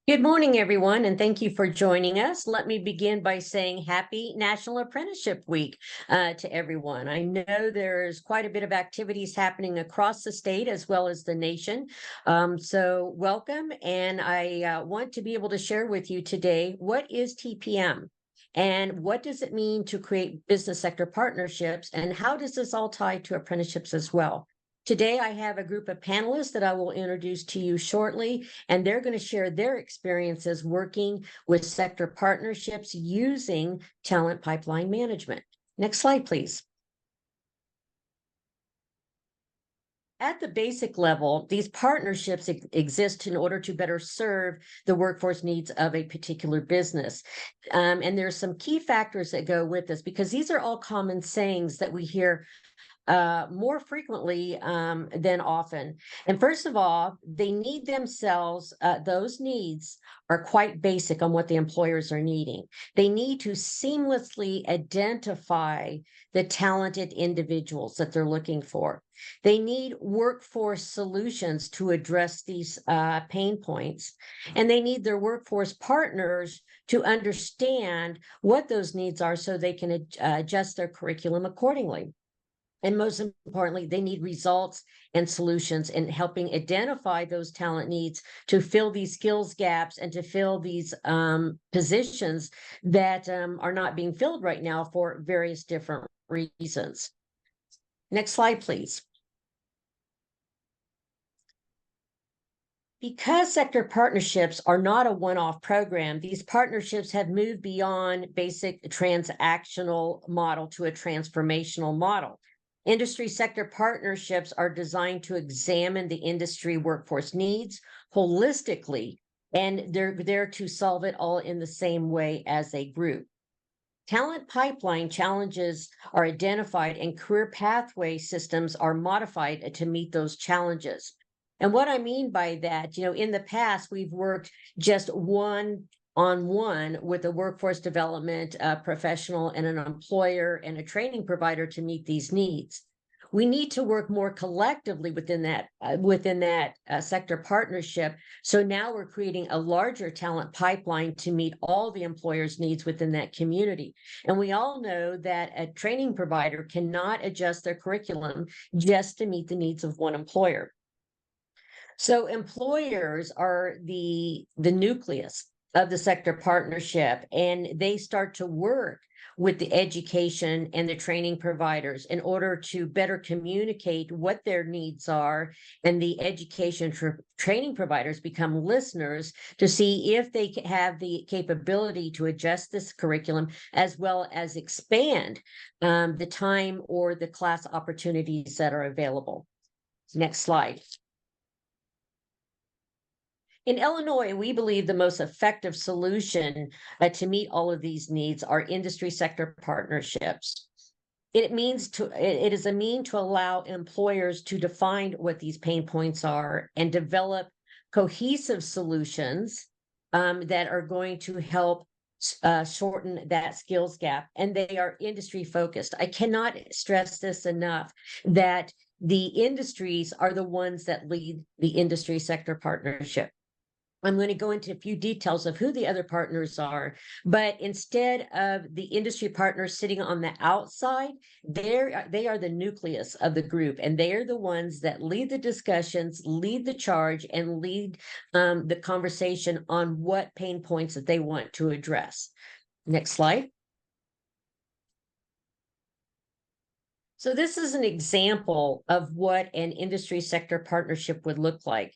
Good morning, everyone, and thank you for joining us. Let me begin by saying happy National Apprenticeship Week to everyone. I know there's quite a bit of activities happening across the state as well as the nation. So welcome, and I want to be able to share with you today what is TPM and what does it mean to create business sector partnerships, and how does this all tie to apprenticeships as well? Today, I have a group of panelists that I will introduce to you shortly, and they're going to share their experiences working with sector partnerships using talent pipeline management. Next slide, please. At the basic level, these partnerships exist in order to better serve the workforce needs of a particular business. And there's some key factors that go with this because these are all common sayings that we hear more frequently than often. And first of all, they need themselves, those needs are quite basic on what the employers are needing. They need to seamlessly identify the talented individuals that they're looking for. They need workforce solutions to address these pain points. And they need their workforce partners to understand what those needs are so they can adjust their curriculum accordingly. And most importantly, they need results and solutions in helping identify those talent needs to fill these skills gaps and to fill these positions that are not being filled right now for various different reasons. Next slide, please. Because sector partnerships are not a one-off program, these partnerships have moved beyond basic transactional model to a transformational model. Industry sector partnerships are designed to examine the industry workforce needs holistically, and they're there to solve it all in the same way as a group. Talent pipeline challenges are identified and career pathway systems are modified to meet those challenges. And what I mean by that, in the past, we've worked just one-on-one with a workforce development professional and an employer and a training provider to meet these needs. We need to work more collectively within that sector partnership. So now we're creating a larger talent pipeline to meet all the employers' needs within that community. And we all know that a training provider cannot adjust their curriculum just to meet the needs of one employer. So employers are the nucleus of the sector partnership, and they start to work with the education and the training providers in order to better communicate what their needs are, and the education training providers become listeners to see if they have the capability to adjust this curriculum as well as expand the time or the class opportunities that are available. Next slide. In Illinois, we believe the most effective solution to meet all of these needs are industry sector partnerships. It is a mean to allow employers to define what these pain points are and develop cohesive solutions that are going to help shorten that skills gap, and they are industry focused. I cannot stress this enough that the industries are the ones that lead the industry sector partnership. I'm going to go into a few details of who the other partners are, but instead of the industry partners sitting on the outside, they are the nucleus of the group, and they are the ones that lead the discussions, lead the charge, and lead the conversation on what pain points that they want to address. Next slide. So this is an example of what an industry sector partnership would look like.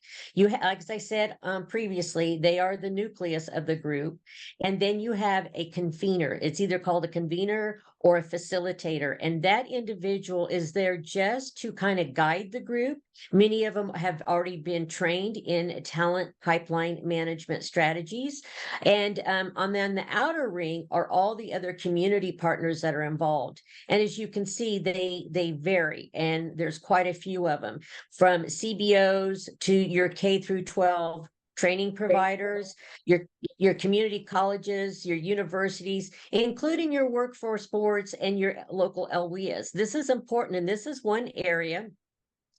As I said previously, they are the nucleus of the group. And then you have a convener. It's either called a convener or a facilitator. And that individual is there just to kind of guide the group. Many of them have already been trained in talent pipeline management strategies. And on the outer ring are all the other community partners that are involved. And as you can see, they vary, and there's quite a few of them, from CBOs to your K through 12 training providers, your community colleges, your universities, including your workforce boards and your local LWIAs. This is important, and this is one area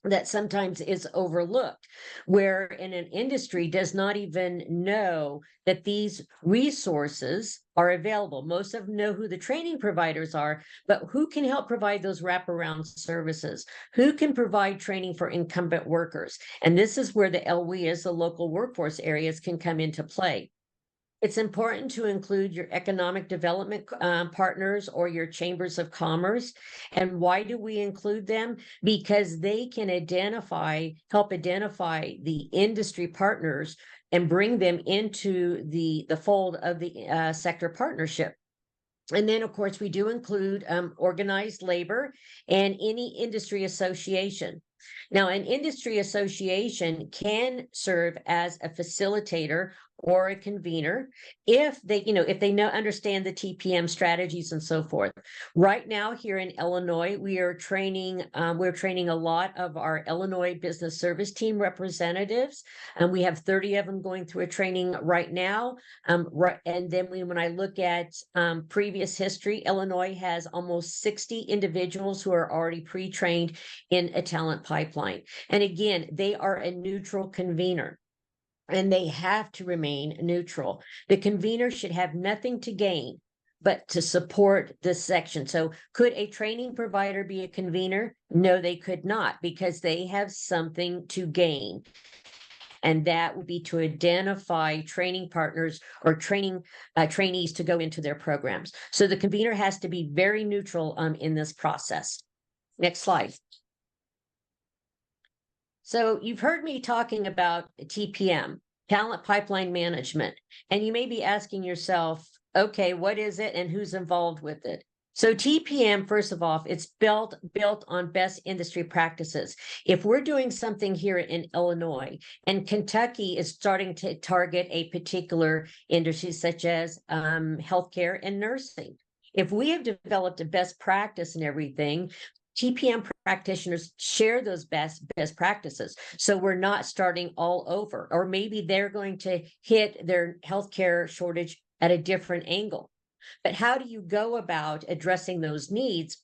that sometimes is overlooked, where in an industry does not even know that these resources are available. Most of them know who the training providers are, but who can help provide those wraparound services? Who can provide training for incumbent workers? And this is where the LWIAs, the local workforce areas, can come into play. It's important to include your economic development partners or your chambers of commerce. And why do we include them? Because they can help identify the industry partners and bring them into the fold of the sector partnership. And then, of course, we do include organized labor and any industry association. Now, an industry association can serve as a facilitator or a convener if they understand the TPM strategies and so forth. Right now, here in Illinois, we're training a lot of our Illinois Business Service Team representatives, and we have 30 of them going through a training right now. And then when I look at previous history, Illinois has almost 60 individuals who are already pre-trained in a talent pipeline. And again, they are a neutral convener, and they have to remain neutral. The convener should have nothing to gain but to support this section. So could a training provider be a convener? No, they could not, because they have something to gain. And that would be to identify training partners or trainees to go into their programs. So the convener has to be very neutral in this process. Next slide. So you've heard me talking about TPM, talent pipeline management, and you may be asking yourself, okay, what is it and who's involved with it? So TPM, first of all, it's built on best industry practices. If we're doing something here in Illinois and Kentucky is starting to target a particular industry, such as healthcare and nursing, if we have developed a best practice and everything, TPM practitioners share those best practices. So we're not starting all over, or maybe they're going to hit their healthcare shortage at a different angle. But how do you go about addressing those needs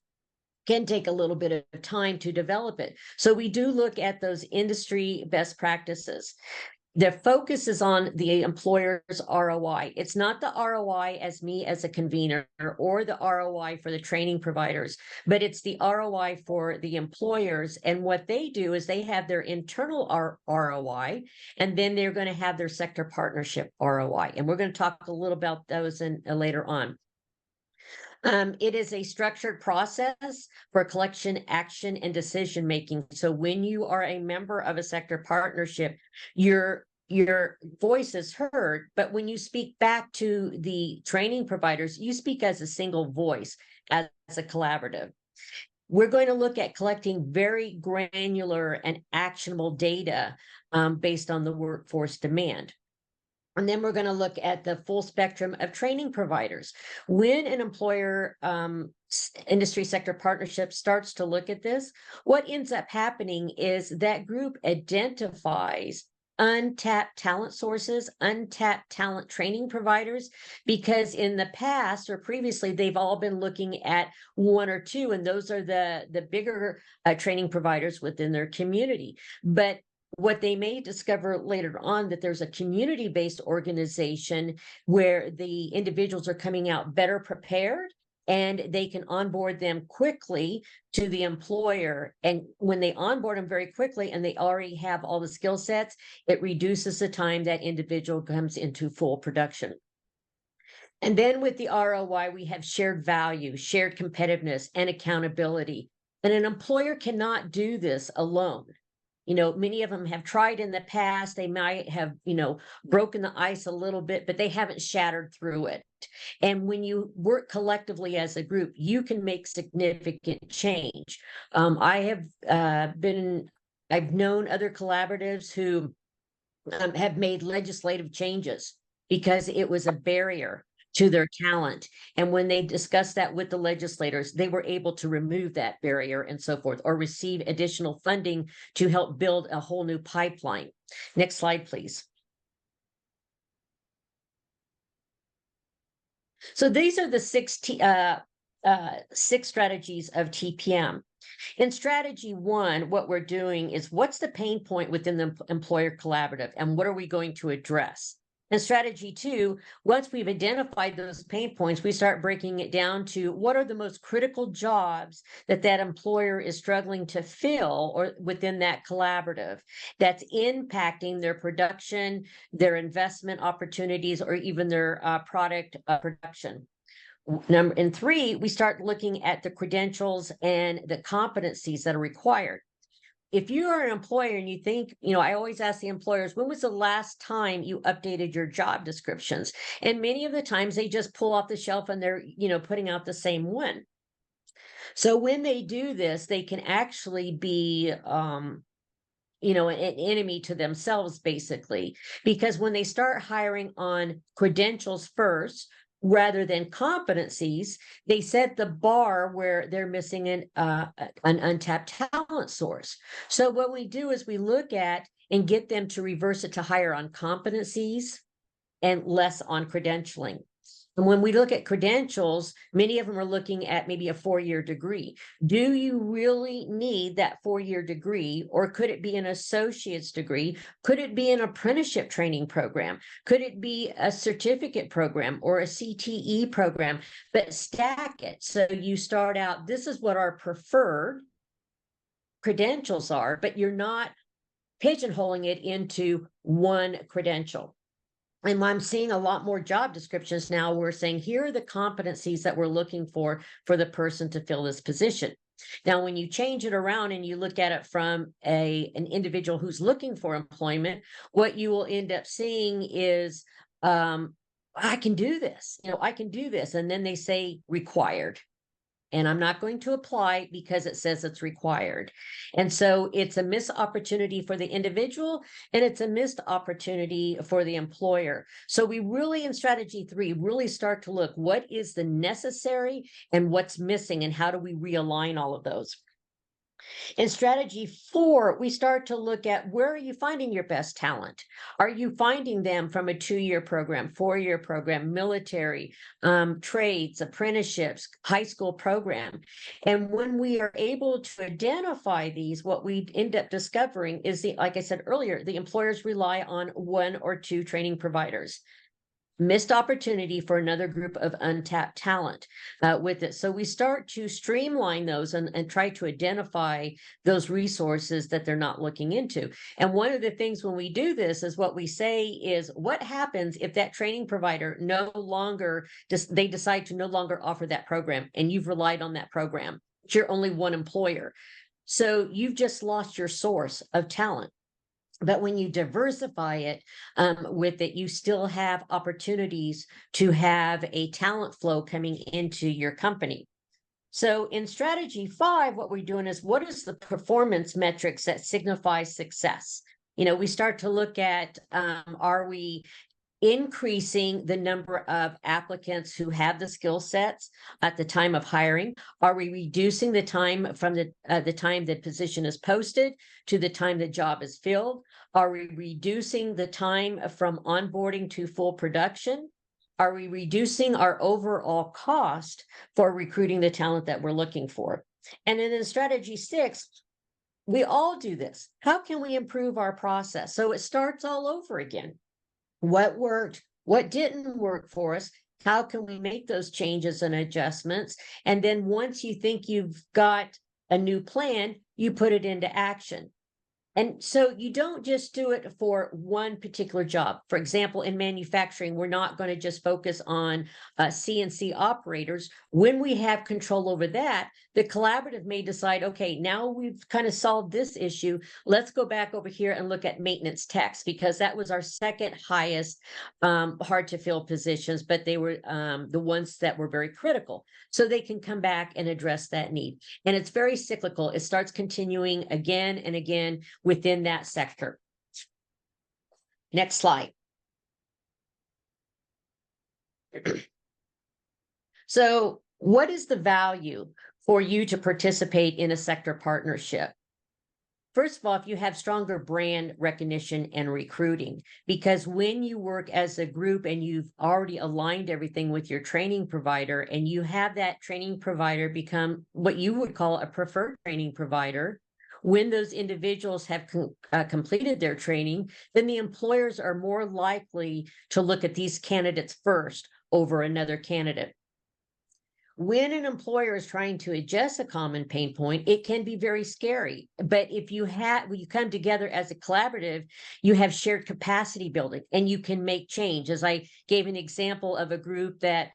can take a little bit of time to develop it. So we do look at those industry best practices. The focus is on the employer's ROI. It's not the ROI as me as a convener or the ROI for the training providers, but it's the ROI for the employers. And what they do is they have their internal ROI, and then they're going to have their sector partnership ROI. And we're going to talk a little about those later on. It is a structured process for collection, action, and decision making. So when you are a member of a sector partnership, your voice is heard, but when you speak back to the training providers, you speak as a single voice, as a collaborative. We're going to look at collecting very granular and actionable data based on the workforce demand. And then we're going to look at the full spectrum of training providers. When an employer industry sector partnership starts to look at this, what ends up happening is that group identifies untapped talent sources, untapped talent training providers, because in the past or previously, they've all been looking at one or two, and those are the bigger training providers within their community. But what they may discover later on, that there's a community-based organization where the individuals are coming out better prepared, and they can onboard them quickly to the employer. And when they onboard them very quickly and they already have all the skill sets, it reduces the time that individual comes into full production. And then with the ROI, we have shared value, shared competitiveness, and accountability. And an employer cannot do this alone. Many of them have tried in the past. They might have, broken the ice a little bit, but they haven't shattered through it. And when you work collectively as a group, you can make significant change. I've known other collaboratives who have made legislative changes because it was a barrier to their talent. And when they discussed that with the legislators, they were able to remove that barrier and so forth, or receive additional funding to help build a whole new pipeline. Next slide, please. So these are the six strategies of TPM. In strategy one, what we're doing is what's the pain point within the employer collaborative and what are we going to address? In strategy two, once we've identified those pain points, we start breaking it down to what are the most critical jobs that that employer is struggling to fill or within that collaborative that's impacting their production, their investment opportunities, or even their product production. In three, we start looking at the credentials and the competencies that are required. If you are an employer and you think, I always ask the employers, when was the last time you updated your job descriptions? And many of the times they just pull off the shelf and they're, putting out the same one. So when they do this, they can actually be, an enemy to themselves, basically, because when they start hiring on credentials first, rather than competencies, they set the bar where they're missing an untapped talent source. So what we do is we look at and get them to reverse it to hire on competencies and less on credentialing. And when we look at credentials, many of them are looking at maybe a 4-year degree. Do you really need that 4-year degree, or could it be an associate's degree? Could it be an apprenticeship training program? Could it be a certificate program or a CTE program? But stack it. So you start out, this is what our preferred credentials are, but you're not pigeonholing it into one credential. And I'm seeing a lot more job descriptions now. We're saying, here are the competencies that we're looking for the person to fill this position. Now, when you change it around and you look at it from an individual who's looking for employment, what you will end up seeing is, I can do this, I can do this. And then they say required. And I'm not going to apply because it says it's required. And so it's a missed opportunity for the individual and it's a missed opportunity for the employer. So we really, in strategy three, really start to look what is the necessary and what's missing and how do we realign all of those. In strategy four, we start to look at where are you finding your best talent? Are you finding them from a 2-year program, 4-year program, military, trades, apprenticeships, high school program? And when we are able to identify these, what we end up discovering is like I said earlier, the employers rely on 1 or 2 training providers. Missed opportunity for another group of untapped talent with it. So we start to streamline those and try to identify those resources that they're not looking into. And one of the things when we do this is what we say is, what happens if that training provider no longer, they decide to no longer offer that program and you've relied on that program. You're only one employer. So you've just lost your source of talent. But when you diversify it with it, you still have opportunities to have a talent flow coming into your company. So in strategy 5, what we're doing is, what is the performance metrics that signify success? We start to look at, are we increasing the number of applicants who have the skill sets at the time of hiring? Are we reducing the time from the time the position is posted to the time the job is filled? Are we reducing the time from onboarding to full production? Are we reducing our overall cost for recruiting the talent that we're looking for? And then in strategy 6, we all do this. How can we improve our process? So it starts all over again. What worked? What didn't work for us? How can we make those changes and adjustments? And then once you think you've got a new plan, you put it into action. And so you don't just do it for one particular job. For example, in manufacturing, we're not going to just focus on CNC operators. When we have control over that, the collaborative may decide, okay, now we've kind of solved this issue. Let's go back over here and look at maintenance techs, because that was our second highest hard to fill positions, but they were the ones that were very critical. So they can come back and address that need. And it's very cyclical. It starts continuing again and again within that sector. Next slide. So what is the value for you to participate in a sector partnership? First of all, if you have stronger brand recognition and recruiting, because when you work as a group and you've already aligned everything with your training provider, and you have that training provider become what you would call a preferred training provider, when those individuals have completed their training, then the employers are more likely to look at these candidates first over another candidate. When an employer is trying to adjust a common pain point, it can be very scary. But if when you come together as a collaborative, you have shared capacity building and you can make change. As I gave an example of a group that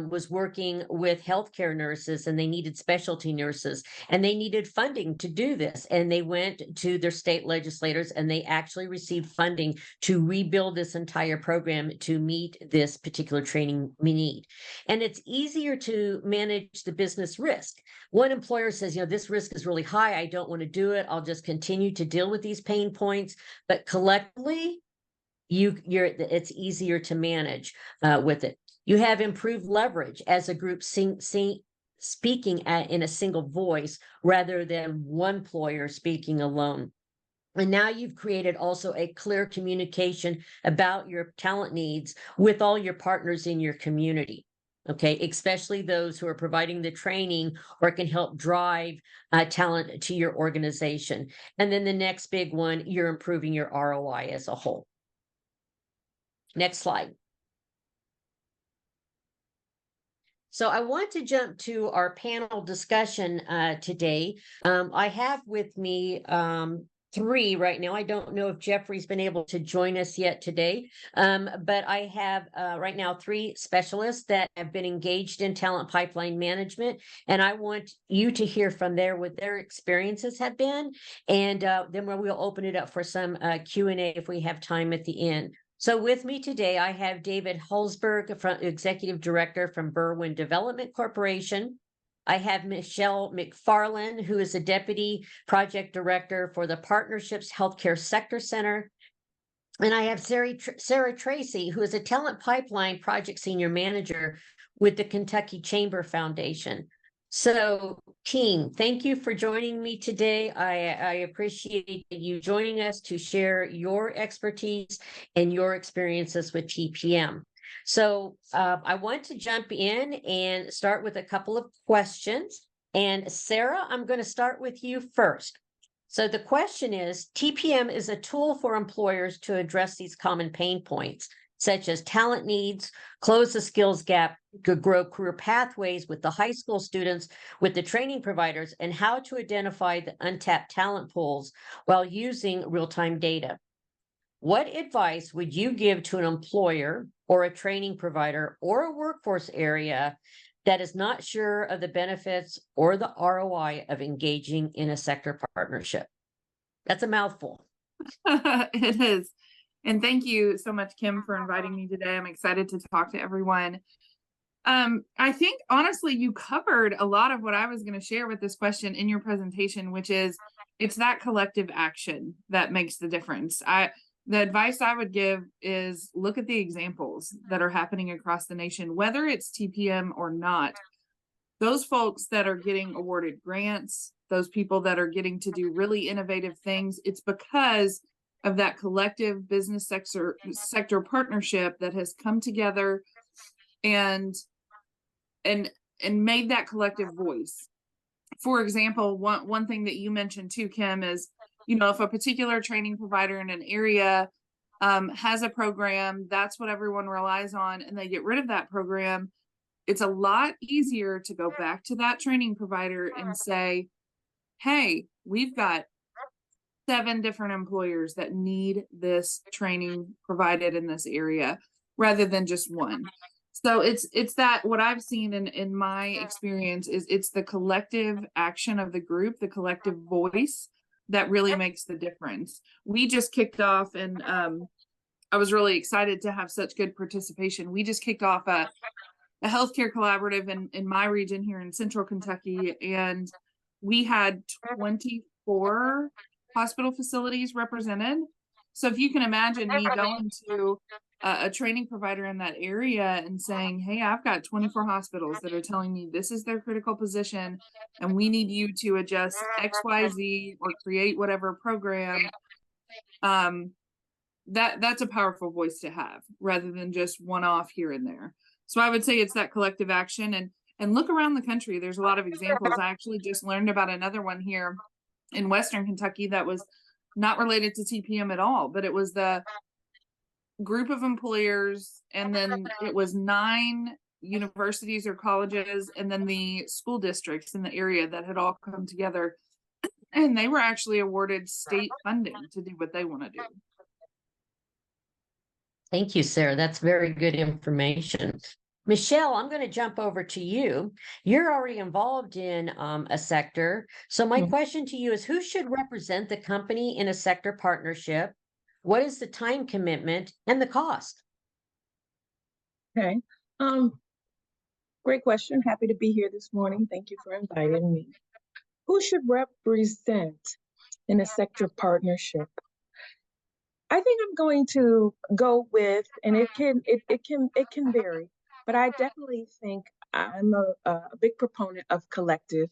was working with healthcare nurses, and they needed specialty nurses, and they needed funding to do this. And they went to their state legislators and they actually received funding to rebuild this entire program to meet this particular training need. And it's easier to manage the business risk. One employer says, this risk is really high. I don't want to do it. I'll just continue to deal with these pain points. But collectively, it's easier to manage with it. You have improved leverage as a group speaking in a single voice rather than one employer speaking alone. And now you've created also a clear communication about your talent needs with all your partners in your community. Okay, especially those who are providing the training or can help drive talent to your organization. And then the next big one, you're improving your ROI as a whole. Next slide. So I want to jump to our panel discussion today. I have with me three right now. I don't know if Jeffrey's been able to join us yet today, but I have right now three specialists that have been engaged in talent pipeline management, and I want you to hear from what their experiences have been, and then we'll open it up for some Q&A if we have time at the end. So with me today, I have David Hulsberg, Executive Director from Berwyn Development Corporation. I have Michelle McFarland, who is a Deputy Project Director for the Partnerships Healthcare Sector Center. And I have Sarah Tracy, who is a Talent Pipeline Project Senior Manager with the Kentucky Chamber Foundation. So, team, thank you for joining me today. I appreciate you joining us to share your expertise and your experiences with TPM. So I want to jump in and start with a couple of questions. And Sarah, I'm going to start with you first. So the question is, TPM is a tool for employers to address these common pain points, such as talent needs, close the skills gap, grow career pathways with the high school students, with the training providers, and how to identify the untapped talent pools while using real-time data. What advice would you give to an employer or a training provider or a workforce area that is not sure of the benefits or the ROI of engaging in a sector partnership? That's a mouthful. It is. And thank you so much, Kim, for inviting me today. I'm excited to talk to everyone. I think, honestly, you covered a lot of what I was going to share with this question in your presentation, which is it's that collective action that makes the difference. The advice I would give is look at the examples that are happening across the nation, whether it's TPM or not. Those folks that are getting awarded grants, those people that are getting to do really innovative things, it's because of that collective business sector partnership that has come together and made that collective voice. For example, one thing that you mentioned too, Kim, is, if a particular training provider in an area has a program, that's what everyone relies on, and they get rid of that program, it's a lot easier to go back to that training provider and say, hey, we've got 7 different employers that need this training provided in this area, rather than just one. So it's that what I've seen in my experience is it's the collective action of the group, the collective voice that really makes the difference. We just kicked off, and I was really excited to have such good participation. We just kicked off a healthcare collaborative in my region here in Central Kentucky, and we had 24 hospital facilities represented. So if you can imagine me going to a training provider in that area and saying, hey, I've got 24 hospitals that are telling me this is their critical position and we need you to adjust XYZ or create whatever program. That's a powerful voice to have rather than just one off here and there. So I would say it's that collective action, and look around the country. There's a lot of examples. I actually just learned about another one here in Western Kentucky that was not related to TPM at all, but it was the group of employers, and then it was 9 universities or colleges, and then the school districts in the area that had all come together, and they were actually awarded state funding to do what they want to do. Thank you, Sarah. That's very good information. Michelle, I'm going to jump over to you. You're already involved in a sector. So my question to you is, who should represent the company in a sector partnership? What is the time commitment and the cost? Okay. Great question. Happy to be here this morning. Thank you for inviting me. Who should represent in a sector partnership? I think I'm going to go with, and it can vary, but I definitely think I'm a big proponent of collective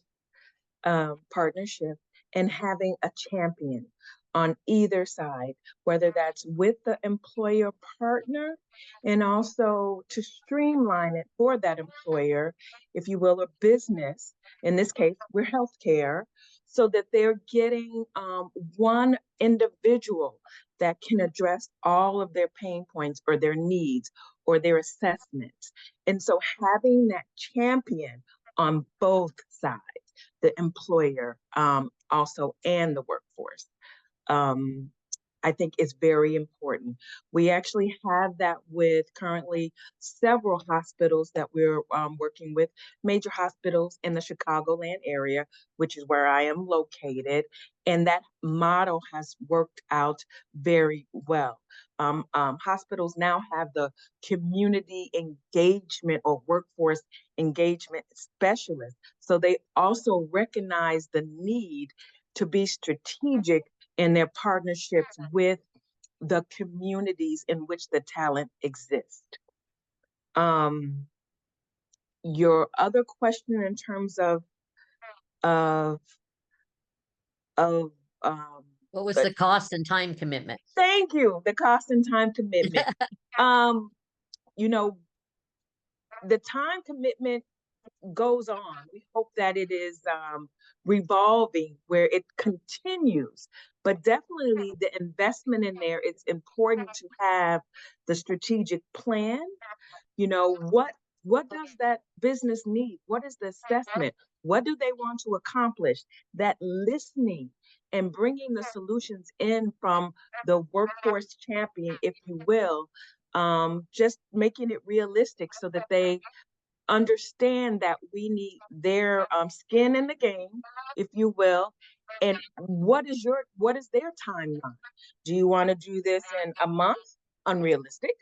partnership and having a champion on either side, whether that's with the employer partner and also to streamline it for that employer, if you will, a business. In this case, we're healthcare, so that they're getting one individual that can address all of their pain points or their needs or their assessments. And so having that champion on both sides, the employer also and the workforce, I think is very important. We actually have that with currently several hospitals that we're working with, major hospitals in the Chicagoland area, which is where I am located. And that model has worked out very well. Hospitals now have the community engagement or workforce engagement specialist. So they also recognize the need to be strategic in their partnerships with the communities in which the talent exists. Your other question in terms of What was the cost and time commitment? Thank you. The cost and time commitment. You know, the time commitment goes on. We hope that it is revolving where it continues, but definitely the investment in there, it's important to have the strategic plan. You know, what does that business need? What is the assessment? What do they want to accomplish? That listening and bringing the solutions in from the workforce champion, if you will, just making it realistic so that they understand that we need their skin in the game, if you will. And what is their timeline? Do you want to do this in a month? Unrealistic,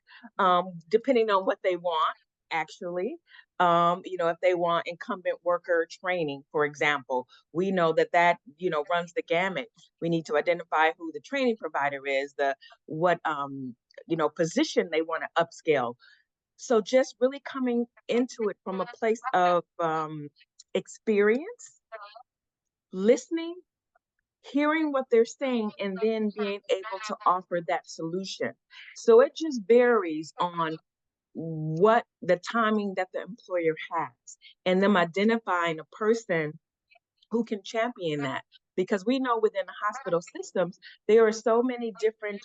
depending on what they want, actually. You know, if they want incumbent worker training, for example, we know that runs the gamut. We need to identify who the training provider is, what position they want to upscale. So just really coming into it from a place of experience, listening, hearing what they're saying, and then being able to offer that solution. So it just varies on what the timing that the employer has, and them identifying a person who can champion that. Because we know within the hospital systems, there are so many different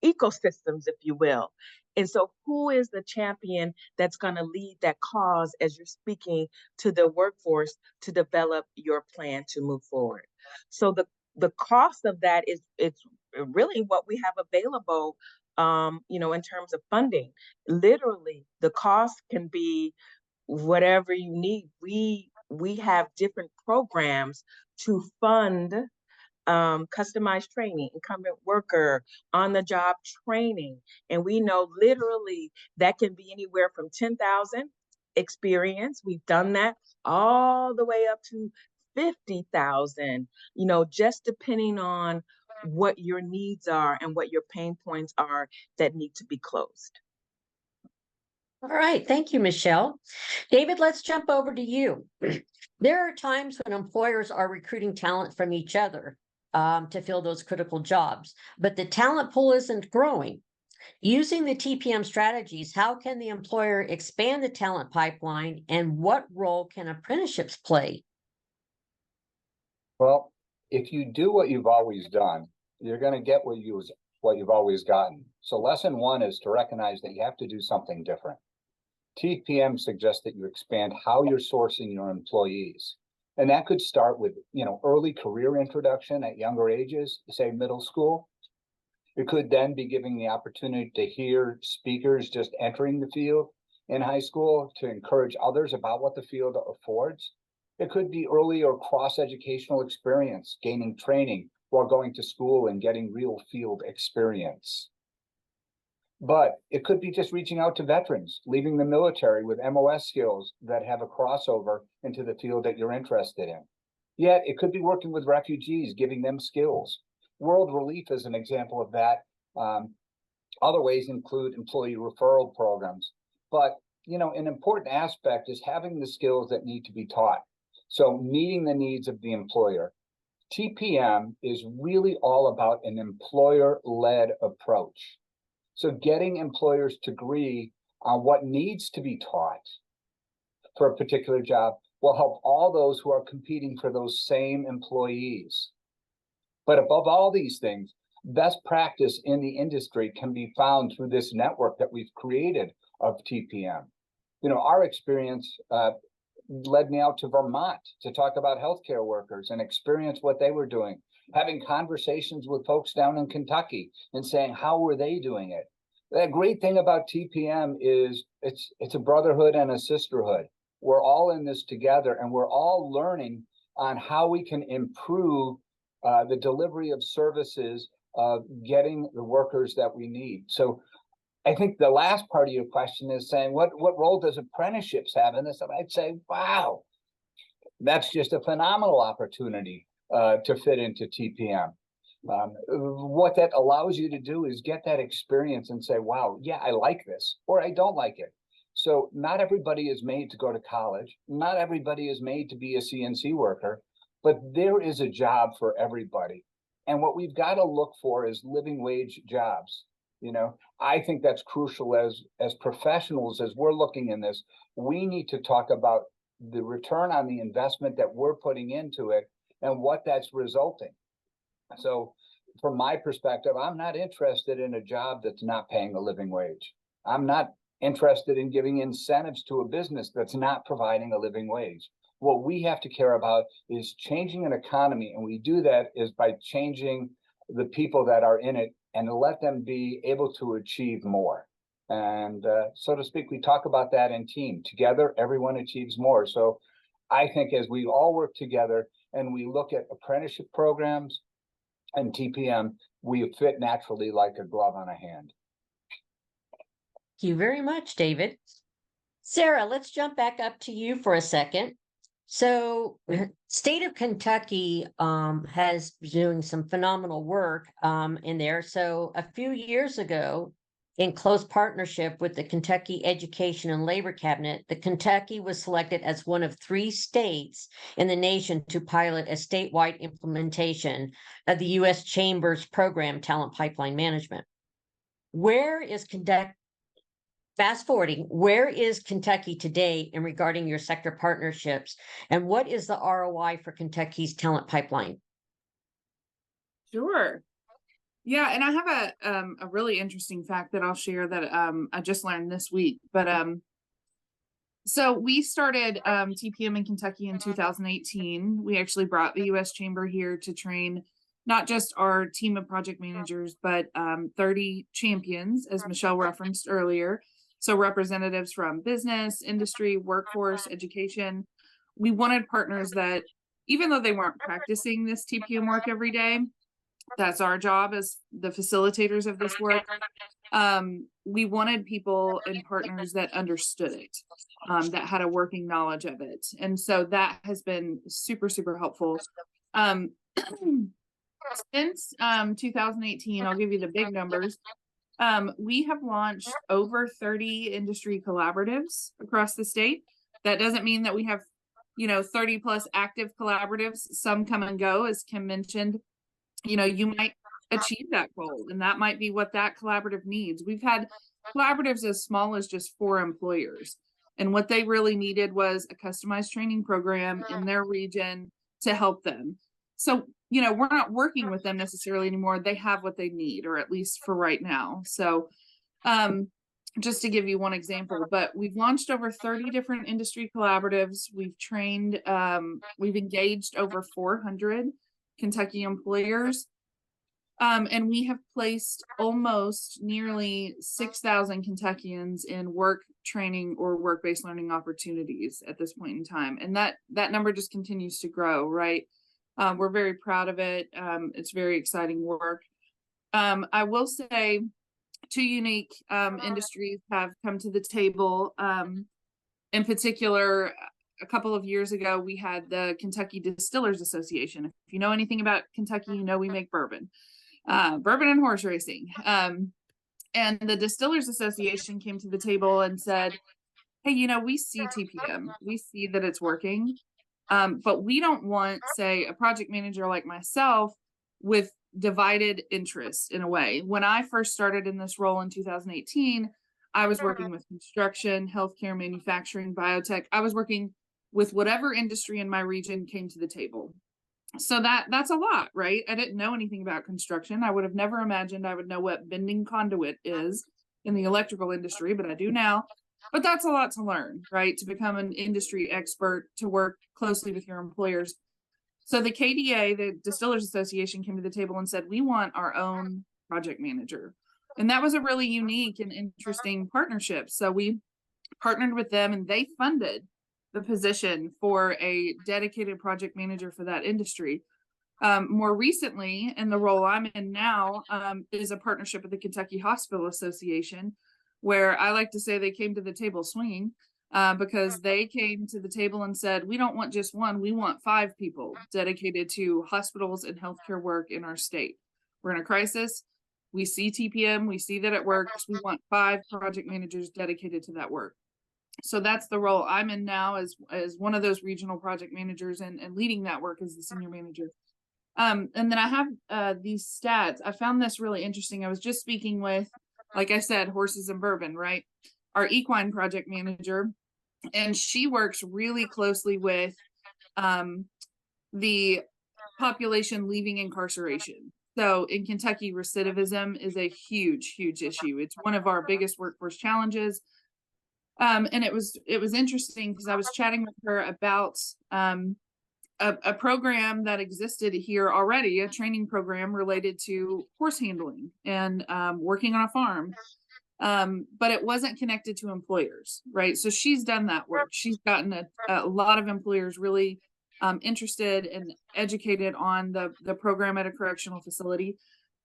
ecosystems, if you will. And so who is the champion that's going to lead that cause as you're speaking to the workforce to develop your plan to move forward? So the cost of that is, it's really what we have available, in terms of funding. Literally, the cost can be whatever you need. We have different programs to fund customized training, incumbent worker, on the job training. And we know literally that can be anywhere from 10,000 experience. We've done that all the way up to 50,000, just depending on what your needs are and what your pain points are that need to be closed. All right, thank you, Michelle. David, let's jump over to you. There are times when employers are recruiting talent from each other to fill those critical jobs, but the talent pool isn't growing. Using the TPM strategies, how can the employer expand the talent pipeline, and what role can apprenticeships play? Well, if you do what you've always done, you're going to get what you've always gotten. So lesson one is to recognize that you have to do something different. TPM suggests that you expand how you're sourcing your employees. And that could start with, early career introduction at younger ages, say middle school. It could then be giving the opportunity to hear speakers just entering the field in high school to encourage others about what the field affords. It could be early or cross-educational experience, gaining training while going to school and getting real field experience. But it could be just reaching out to veterans, leaving the military with MOS skills that have a crossover into the field that you're interested in. Yet it could be working with refugees, giving them skills. World Relief is an example of that. Other ways include employee referral programs. But, an important aspect is having the skills that need to be taught. So meeting the needs of the employer. TPM is really all about an employer-led approach. So getting employers to agree on what needs to be taught for a particular job will help all those who are competing for those same employees. But above all these things, best practice in the industry can be found through this network that we've created of TPM. Our experience led me out to Vermont to talk about healthcare workers and experience what they were doing, having conversations with folks down in Kentucky and saying, how were they doing it? The great thing about TPM is it's a brotherhood and a sisterhood. We're all in this together, and we're all learning on how we can improve the delivery of services, getting the workers that we need. So I think the last part of your question is saying, what role does apprenticeships have in this? And I'd say, wow, that's just a phenomenal opportunity to fit into TPM. What that allows you to do is get that experience and say, wow, yeah, I like this, or I don't like it. So not everybody is made to go to college. Not everybody is made to be a CNC worker, but there is a job for everybody. And what we've got to look for is living wage jobs. I think that's crucial as professionals, as we're looking in this. We need to talk about the return on the investment that we're putting into it and what that's resulting. So from my perspective, I'm not interested in a job that's not paying a living wage. I'm not interested in giving incentives to a business that's not providing a living wage. What we have to care about is changing an economy, and we do that is by changing the people that are in it and to let them be able to achieve more. And so to speak, we talk about that in team. Together, everyone achieves more. So I think as we all work together and we look at apprenticeship programs and TPM, we fit naturally like a glove on a hand. Thank you very much, David. Sarah, let's jump back up to you for a second. So state of Kentucky has been doing some phenomenal work in there. So a few years ago, in close partnership with the Kentucky Education and Labor Cabinet, the Kentucky was selected as one of 3 states in the nation to pilot a statewide implementation of the U.S. Chamber's program, Talent Pipeline Management. Fast forwarding, where is Kentucky today in regarding your sector partnerships, and what is the ROI for Kentucky's talent pipeline? Sure. Yeah, and I have a really interesting fact that I'll share that I just learned this week. But so we started TPM in Kentucky in 2018. We actually brought the U.S. Chamber here to train not just our team of project managers, but 30 champions, as Michelle referenced earlier. So representatives from business, industry, workforce, education. We wanted partners that, even though they weren't practicing this TPM work every day, that's our job as the facilitators of this work. We wanted people and partners that understood it, that had a working knowledge of it. And so that has been super, super helpful. Since 2018, I'll give you the big numbers. We have launched over 30 industry collaboratives across the state. That doesn't mean that we have, 30 plus active collaboratives. Some come and go, as Kim mentioned. You might achieve that goal, and that might be what that collaborative needs. We've had collaboratives as small as just 4 employers, and what they really needed was a customized training program in their region to help them. So, we're not working with them necessarily anymore. They have what they need, or at least for right now. So, just to give you one example, but we've launched over 30 different industry collaboratives. We've trained, we've engaged over 400 Kentucky employers. And we have placed almost nearly 6,000 Kentuckians in work training or work-based learning opportunities at this point in time. And that number just continues to grow, right? We're very proud of it. It's very exciting work. I will say 2 unique industries have come to the table. In particular, a couple of years ago, we had the Kentucky Distillers Association. If you know anything about Kentucky, we make bourbon. Bourbon and horse racing. And the Distillers Association came to the table and said, hey, we see TPM, we see that it's working, but we don't want, say, a project manager like myself with divided interest in a way. When I first started in this role in 2018, I was working with construction, healthcare, manufacturing, biotech. I was working with whatever industry in my region came to the table. So that's a lot, right? I didn't know anything about construction. I would have never imagined I would know what bending conduit is in the electrical industry, but I do now. But that's a lot to learn, right? To become an industry expert, to work closely with your employers. So the KDA, the Distillers Association, came to the table and said, we want our own project manager. And that was a really unique and interesting partnership. So we partnered with them, and they funded the position for a dedicated project manager for that industry. More recently, in the role I'm in now, is a partnership with the Kentucky Hospital Association, where I like to say they came to the table swinging, because they came to the table and said, we don't want just one, we want 5 people dedicated to hospitals and healthcare work in our state. We're in a crisis. We see TPM, we see that it works. We want 5 project managers dedicated to that work. So that's the role I'm in now, as one of those regional project managers, and leading that work as the senior manager. And then I have these stats. I found this really interesting. I was just speaking with, like I said, horses and bourbon, right? Our equine project manager, and she works really closely with the population leaving incarceration. So in Kentucky, recidivism is a huge, huge issue. It's one of our biggest workforce challenges. And it was interesting because I was chatting with her about a program that existed here already, a training program related to horse handling and working on a farm. But it wasn't connected to employers, right? So she's done that work. She's gotten a lot of employers really interested and educated on the program at a correctional facility.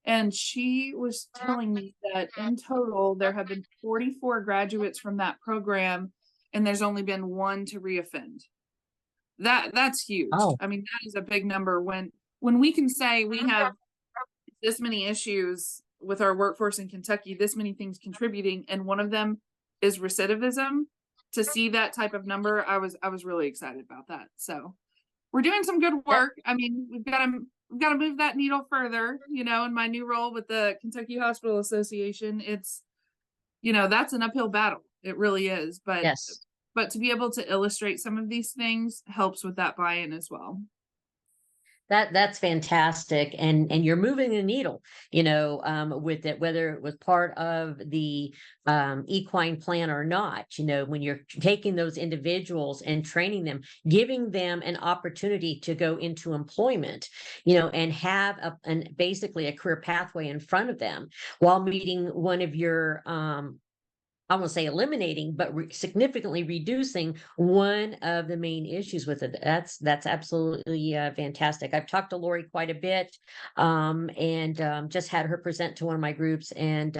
And she was telling me that in total, there have been 44 graduates from that program, and there's only been 1 to reoffend. That's huge. Oh. I mean, that is a big number when we can say we have this many issues with our workforce in Kentucky, this many things contributing, and one of them is recidivism. To see that type of number, I was really excited about that. So we're doing some good work. I mean, we've got to move that needle further, in my new role with the Kentucky Hospital Association. It's, that's an uphill battle. It really is. But Yes. But to be able to illustrate some of these things helps with that buy-in as well. That's fantastic, and you're moving the needle, with it, whether it was part of the equine plan or not. When you're taking those individuals and training them, giving them an opportunity to go into employment, and have basically a career pathway in front of them, while meeting one of your I won't say eliminating, but significantly reducing one of the main issues with it. That's absolutely fantastic. I've talked to Lori quite a bit, and just had her present to one of my groups, and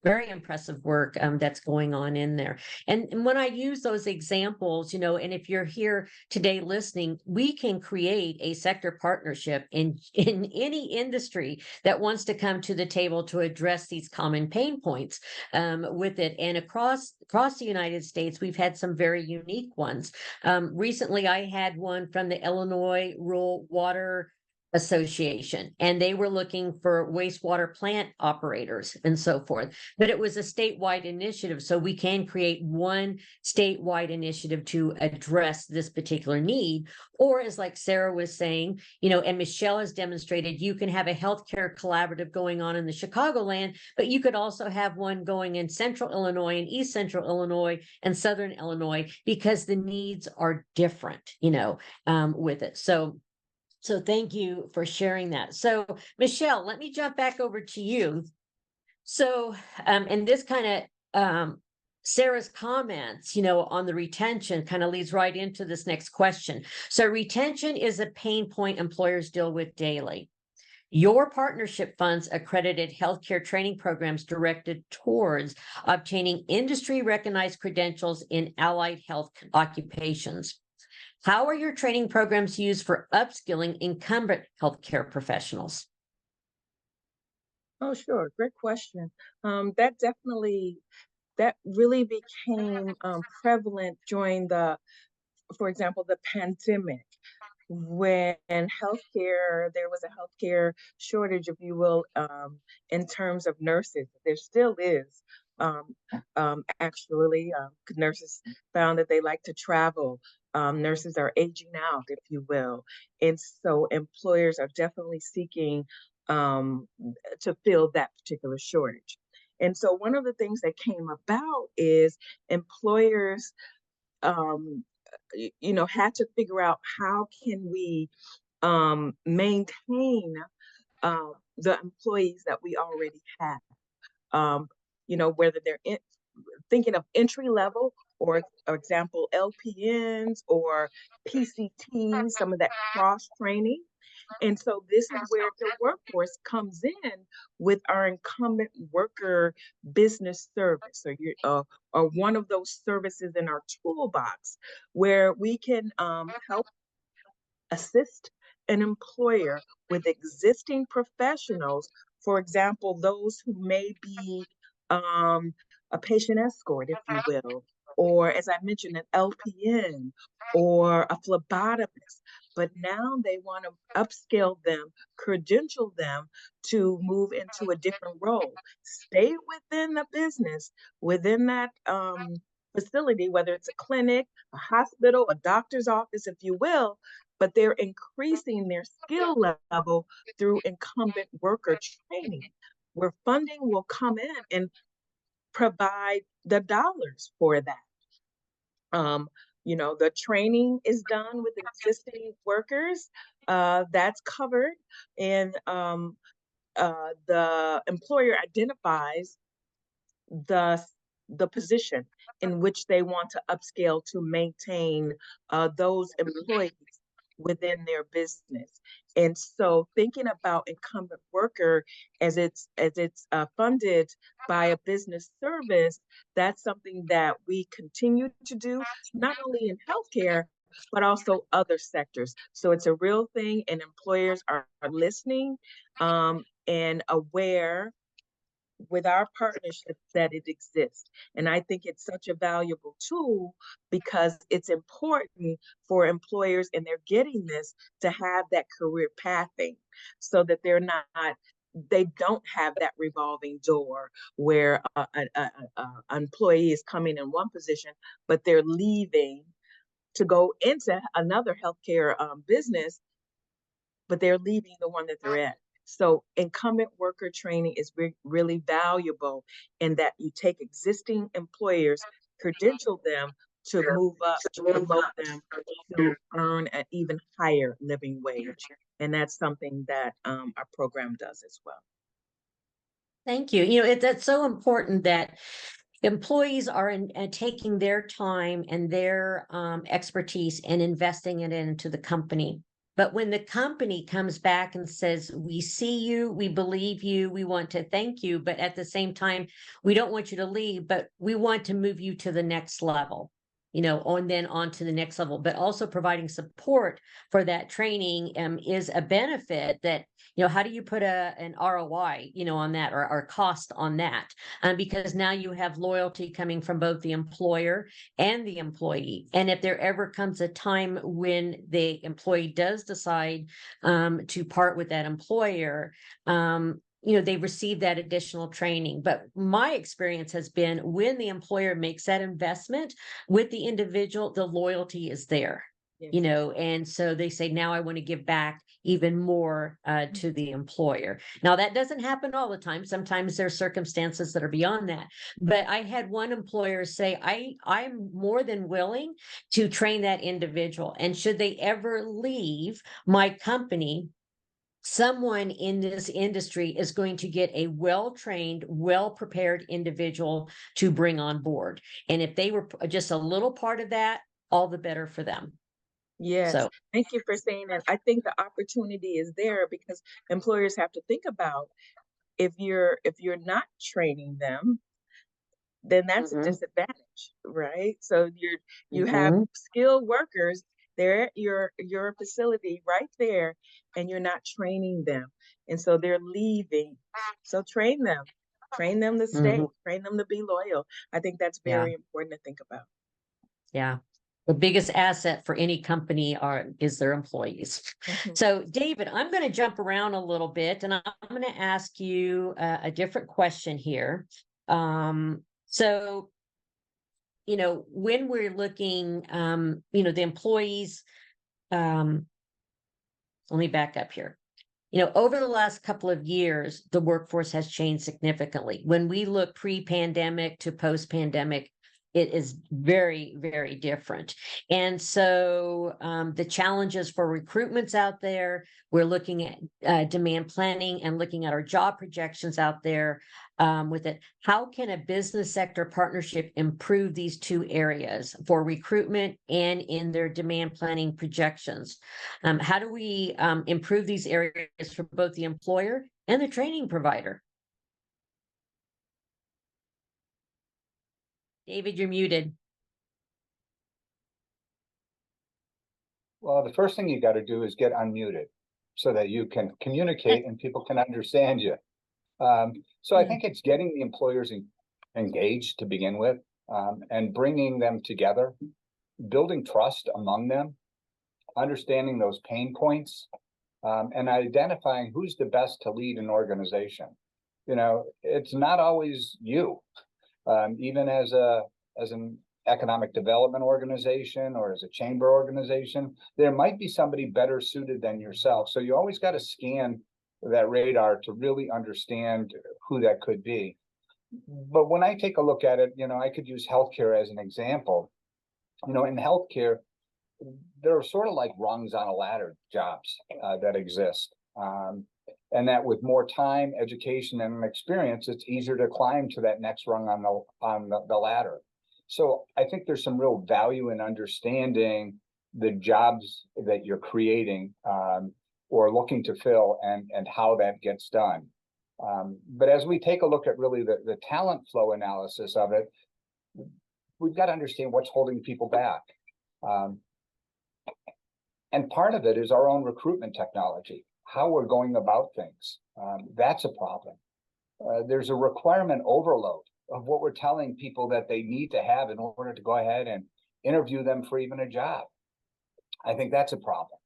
Very impressive work that's going on in there. And when I use those examples, and if you're here today listening, we can create a sector partnership in any industry that wants to come to the table to address these common pain points with it. And across the United States, we've had some very unique ones. Recently, I had one from the Illinois Rural Water Association, and they were looking for wastewater plant operators and so forth. But it was a statewide initiative, so we can create one statewide initiative to address this particular need. Or as like Sarah was saying, and Michelle has demonstrated, you can have a healthcare collaborative going on in the Chicagoland, but you could also have one going in Central Illinois and East Central Illinois and Southern Illinois, because the needs are different, with it. So thank you for sharing that. So Michelle, let me jump back over to you. So, and this kind of, Sarah's comments, on the retention kind of leads right into this next question. So retention is a pain point employers deal with daily. Your partnership funds accredited healthcare training programs directed towards obtaining industry recognized credentials in allied health occupations. How are your training programs used for upskilling incumbent healthcare professionals? Oh, sure. Great question. That really became prevalent during for example, the pandemic, when there was a healthcare shortage, if you will, in terms of nurses. There still is. Actually, nurses found that they like to travel. Nurses are aging out, if you will. And so employers are definitely seeking to fill that particular shortage. And so one of the things that came about is employers had to figure out how can we maintain the employees that we already have. Whether they're thinking of entry level, or example, LPNs or PCTs, some of that cross training. And so this is where the workforce comes in with our incumbent worker business service, or one of those services in our toolbox, where we can help assist an employer with existing professionals. For example, those who may be a patient escort, if you will, or as I mentioned, an LPN or a phlebotomist. But now they want to upscale them, credential them to move into a different role, stay within the business, within that facility, whether it's a clinic, a hospital, a doctor's office, if you will, but they're increasing their skill level through incumbent worker training, where funding will come in and provide the dollars for that. The training is done with existing workers, that's covered, and the employer identifies the position in which they want to upscale to maintain those employees within their business. And so thinking about incumbent worker as it's funded by a business service, that's something that we continue to do, not only in healthcare, but also other sectors. So it's a real thing, and employers are listening and aware with our partnership that it exists. And I think it's such a valuable tool, because it's important for employers, and they're getting this, to have that career pathing, so that they don't have that revolving door where an employee is coming in one position, but they're leaving to go into another healthcare business, but they're leaving the one that they're at. So incumbent worker training is really valuable, in that you take existing employers, credential them to move up, to promote them to earn an even higher living wage. And that's something that our program does as well. Thank you. That's so important that employees are taking their time and their expertise and investing it into the company. But when the company comes back and says, we see you, we believe you, we want to thank you, but at the same time, we don't want you to leave, but we want to move you to the next level, on to the next level, but also providing support for that training is a benefit that, how do you put an ROI, on that, or cost on that? Because now you have loyalty coming from both the employer and the employee. And if there ever comes a time when the employee does decide to part with that employer, they receive that additional training. But my experience has been when the employer makes that investment with the individual, the loyalty is there. Yes. And so they say, now I want to give back even more to the employer. Now, that doesn't happen all the time. Sometimes there's circumstances that are beyond that. But I had one employer say, I'm more than willing to train that individual. And should they ever leave my company, someone in this industry is going to get a well-trained, well-prepared individual to bring on board. And if they were just a little part of that, all the better for them. Yes, So, thank you for saying that. I think the opportunity is there because employers have to think about if you're not training them, then that's a mhm, disadvantage, right? So you have mhm, skilled workers there at your facility right there, and you're not training them, and so they're leaving. So train them to stay, mhm, train them to be loyal. I think that's yeah, very important to think about. yeah. The biggest asset for any company is their employees. Mhm. So, David, I'm going to jump around a little bit, and I'm going to ask you a different question here. So, when we're looking, the employees, um, let me back up here. Over the last couple of years, the workforce has changed significantly. When we look pre-pandemic to post-pandemic, it is very, very different. And so the challenges for recruitments out there, we're looking at demand planning and looking at our job projections out there with it. How can a business sector partnership improve these two areas for recruitment and in their demand planning projections? How do we improve these areas for both the employer and the training provider? David, you're muted. Well, the first thing you got to do is get unmuted so that you can communicate and people can understand you. So I think it's getting the employers engaged to begin with, and bringing them together, building trust among them, understanding those pain points, and identifying who's the best to lead an organization. It's not always you. Even as an economic development organization or as a chamber organization, there might be somebody better suited than yourself. So you always got to scan that radar to really understand who that could be. But when I take a look at it, I could use healthcare as an example. In healthcare, there are sort of like rungs on a ladder jobs that exist. And that with more time, education, and experience, it's easier to climb to that next rung on the ladder. So I think there's some real value in understanding the jobs that you're creating or looking to fill and how that gets done. But as we take a look at really the talent flow analysis of it, we've got to understand what's holding people back. And part of it is our own recruitment technology, how we're going about things. That's a problem. There's a requirement overload of what we're telling people that they need to have in order to go ahead and interview them for even a job. I think that's a problem.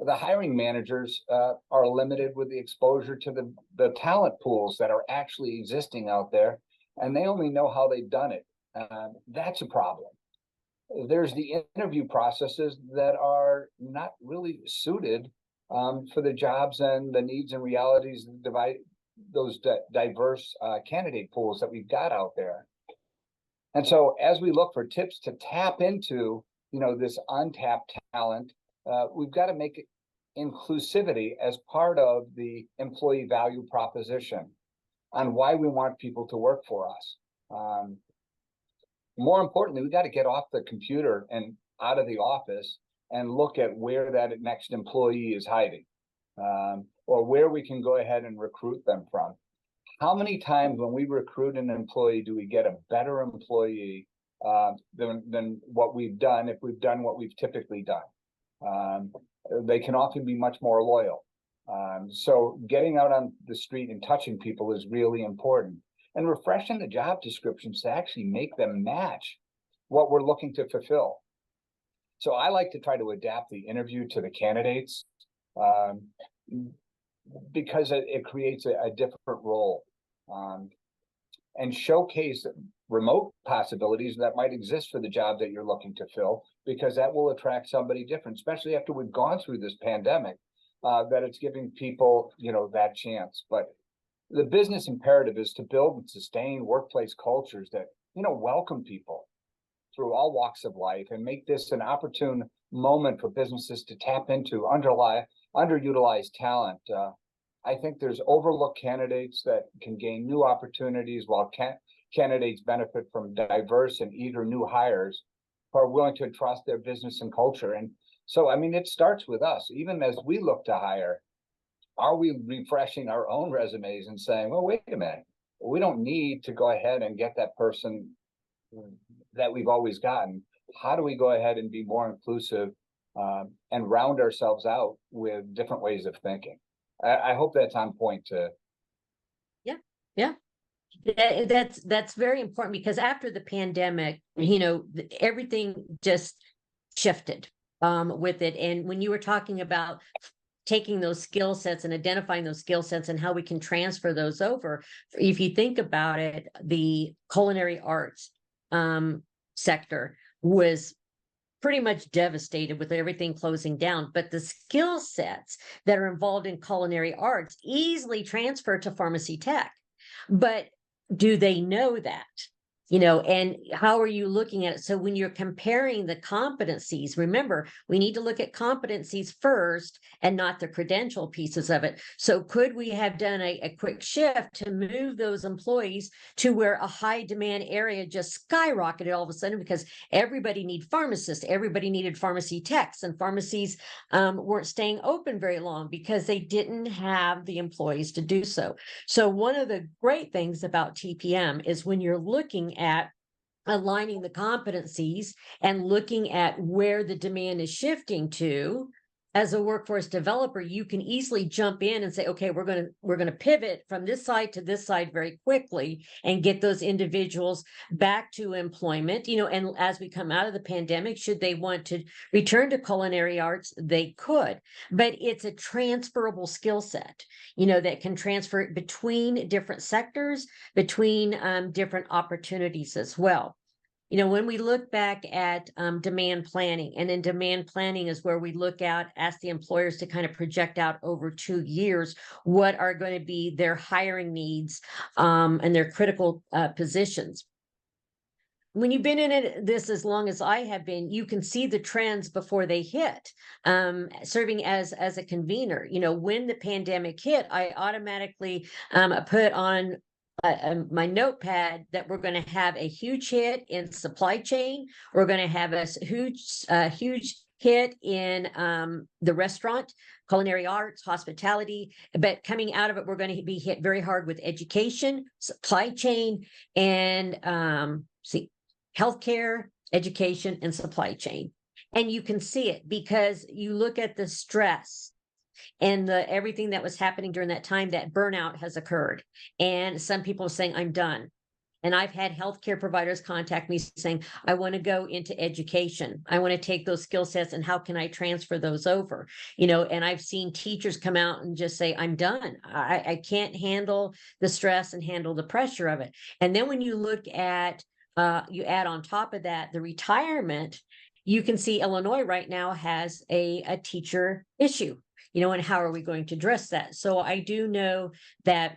The hiring managers are limited with the exposure to the talent pools that are actually existing out there, and they only know how they've done it. That's a problem. There's the interview processes that are not really suited for the jobs and the needs and realities of those diverse candidate pools that we've got out there. And so as we look for tips to tap into, this untapped talent, we've got to make inclusivity as part of the employee value proposition on why we want people to work for us. More importantly, we got to get off the computer and out of the office and look at where that next employee is hiding, or where we can go ahead and recruit them from. How many times when we recruit an employee do we get a better employee than what we've done if we've done what we've typically done? They can often be much more loyal. So getting out on the street and touching people is really important, and refreshing the job descriptions to actually make them match what we're looking to fulfill. So I like to try to adapt the interview to the candidates, because it creates a different role, and showcase remote possibilities that might exist for the job that you're looking to fill, because that will attract somebody different, especially after we've gone through this pandemic, that it's giving people, that chance. But the business imperative is to build and sustain workplace cultures that, welcome people through all walks of life and make this an opportune moment for businesses to tap into underutilized talent. I think there's overlooked candidates that can gain new opportunities, while candidates benefit from diverse and eager new hires who are willing to trust their business and culture. And so, it starts with us. Even as we look to hire, are we refreshing our own resumes and saying, well, wait a minute, we don't need to go ahead and get that person that we've always gotten. How do we go ahead and be more inclusive and round ourselves out with different ways of thinking? I hope that's on point too. Yeah. That's very important, because after the pandemic, everything just shifted with it. And when you were talking about taking those skill sets and identifying those skill sets and how we can transfer those over, if you think about it, the culinary arts sector was pretty much devastated with everything closing down, but the skill sets that are involved in culinary arts easily transfer to pharmacy tech. But do they know that? And how are you looking at it? So when you're comparing the competencies, remember, we need to look at competencies first and not the credential pieces of it. So could we have done a quick shift to move those employees to where a high demand area just skyrocketed all of a sudden, because everybody needed pharmacists, everybody needed pharmacy techs, and pharmacies weren't staying open very long because they didn't have the employees to do so. So one of the great things about TPM is when you're looking at aligning the competencies and looking at where the demand is shifting to, as a workforce developer, you can easily jump in and say, okay, we're going to pivot from this side to this side very quickly and get those individuals back to employment. And as we come out of the pandemic, should they want to return to culinary arts, they could. But it's a transferable skill set, that can transfer between different sectors, between different opportunities as well. When we look back at demand planning, and in demand planning is where we look out, ask the employers to kind of project out over 2 years, what are going to be their hiring needs and their critical positions. When you've been in this as long as I have been, you can see the trends before they hit. Serving as a convener, when the pandemic hit, I automatically put on my notepad that we're going to have a huge hit in supply chain. We're going to have a huge hit in the restaurant, culinary arts, hospitality. But coming out of it, we're going to be hit very hard with education, supply chain, and healthcare, education, and supply chain. And you can see it because you look at the stress and everything that was happening during that time, that burnout has occurred. And some people are saying, I'm done. And I've had healthcare providers contact me saying, I want to go into education. I want to take those skill sets and how can I transfer those over? And I've seen teachers come out and just say, I'm done. I can't handle the stress and handle the pressure of it. And then when you look at, you add on top of that, the retirement, you can see Illinois right now has a teacher issue. And how are we going to address that? So I do know that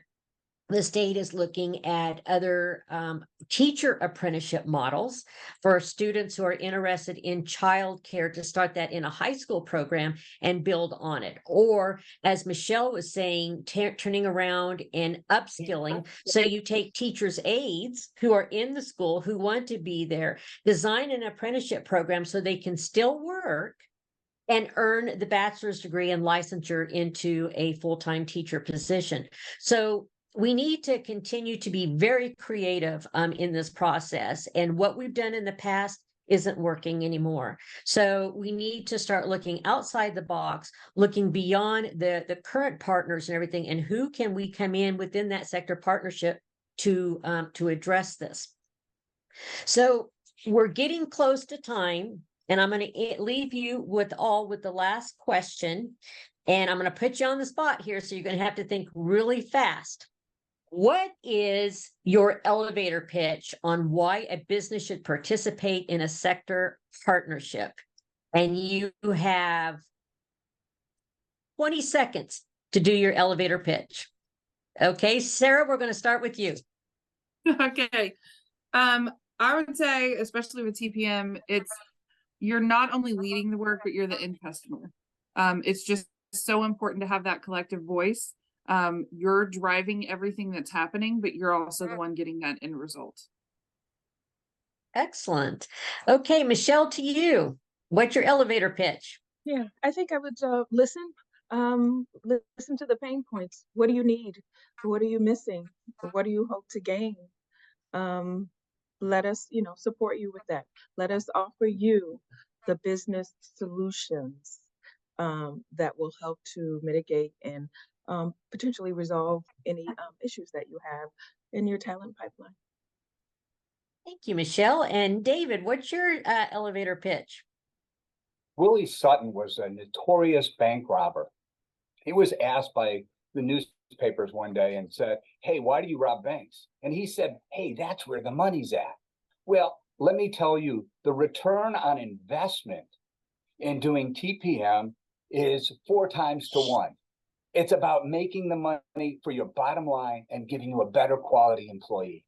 the state is looking at other teacher apprenticeship models for students who are interested in childcare to start that in a high school program and build on it. Or, as Michelle was saying, turning around and upskilling. So you take teachers' aides who are in the school, who want to be there, design an apprenticeship program so they can still work, and earn the bachelor's degree and licensure into a full-time teacher position. So we need to continue to be very creative in this process. And what we've done in the past isn't working anymore. So we need to start looking outside the box, looking beyond the current partners and everything, and who can we come in within that sector partnership to address this. So we're getting close to time, and I'm going to leave you with the last question, and I'm going to put you on the spot here, so you're going to have to think really fast. What is your elevator pitch on why a business should participate in a sector partnership? And you have 20 seconds to do your elevator pitch. Okay, Sarah, we're going to start with you. Okay. I would say, especially with TPM, you're not only leading the work, but you're the end customer. It's just so important to have that collective voice. You're driving everything that's happening, but you're also the one getting that end result. Excellent. Okay, Michelle, to you. What's your elevator pitch? Yeah, I think I would listen. Listen to the pain points. What do you need? What are you missing? What do you hope to gain? Let us, support you with that. Let us offer you the business solutions that will help to mitigate and potentially resolve any issues that you have in your talent pipeline. Thank you, Michelle. And David, what's your elevator pitch? Willie Sutton was a notorious bank robber. He was asked by the newspapers one day and said, "Hey, why do you rob banks?" And he said, "Hey, that's where the money's at." Well, let me tell you, the return on investment in doing TPM is 4 times to 1. It's about making the money for your bottom line and giving you a better quality employee.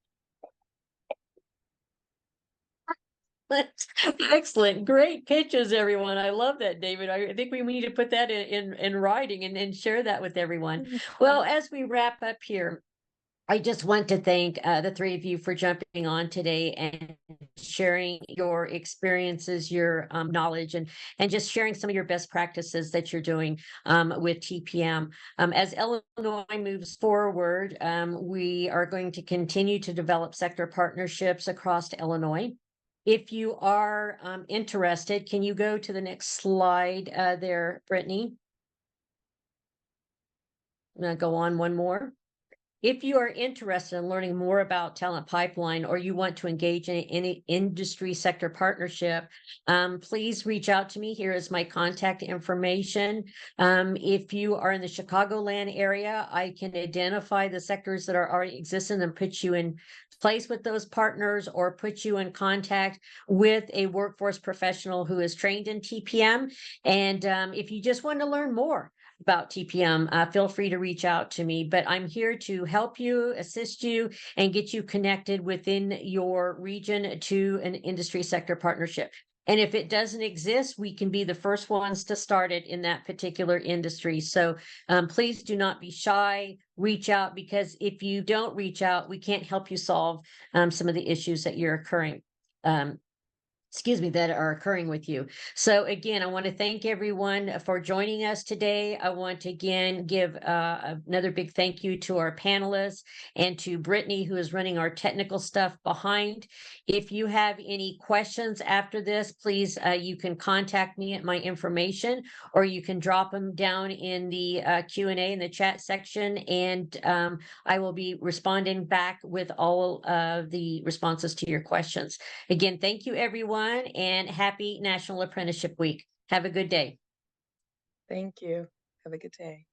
Excellent. Great pitches, everyone. I love that, David. I think we need to put that in writing and share that with everyone. Well, as we wrap up here, I just want to thank the 3 of you for jumping on today and sharing your experiences, your knowledge, and just sharing some of your best practices that you're doing with TPM. As Illinois moves forward, we are going to continue to develop sector partnerships across Illinois. If you are interested, can you go to the next slide there, Brittany? I'm going to go on one more. If you are interested in learning more about Talent Pipeline, or you want to engage in any industry sector partnership, please reach out to me. Here is my contact information. If you are in the Chicagoland area, I can identify the sectors that are already existing and put you in place with those partners, or put you in contact with a workforce professional who is trained in TPM. And if you just want to learn more about TPM, feel free to reach out to me. But I'm here to help you, assist you, and get you connected within your region to an industry sector partnership. And if it doesn't exist, we can be the first ones to start it in that particular industry. So please do not be shy. Reach out, because if you don't reach out, we can't help you solve some of the issues that you're that are occurring with you. So again, I want to thank everyone for joining us today. I want to again give another big thank you to our panelists and to Brittany, who is running our technical stuff behind. If you have any questions after this, please, you can contact me at my information, or you can drop them down in the Q&A in the chat section, and I will be responding back with all of the responses to your questions. Again, thank you, everyone, and happy National Apprenticeship Week. Have a good day. Thank you. Have a good day.